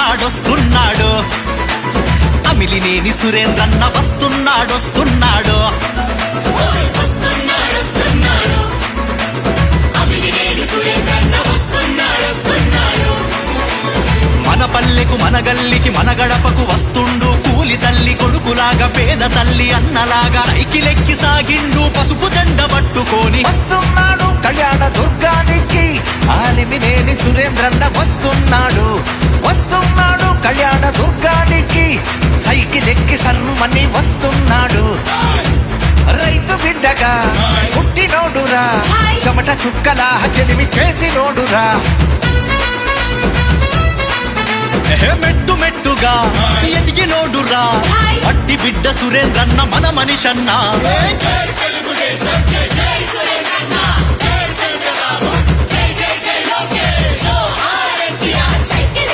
వస్తున్నాడొస్తున్నాడు అమిలినేని సురేంద్రన్న వస్తున్నాడొస్తున్నాడు మన పల్లెకు మన గల్లికి మన గడపకు వస్తుండు కూలి తల్లి కొడుకులాగా పేద తల్లి అన్నలాగా సైకిలెక్కి సాగిండు పసుపు జెండ పట్టుకొని వస్తున్నాడు కళ్యాణ దుర్గానికి అమిలినేని సురేంద్రన్న వస్తున్నాడు వస్తున్నాడు కళ్యాణ దుర్గానికి సైకిల్ ఎక్కి సర్రుమని వస్తున్నాడు రైతు బిడ్డగా పుట్టినోడురా చెమట చుక్కలా చెలిమి చేసినోడురా మెట్టు మెట్టుగా ఎదిగినోడురా మట్టి బిడ్డ సురేంద్రన్న మన మనిషన్నా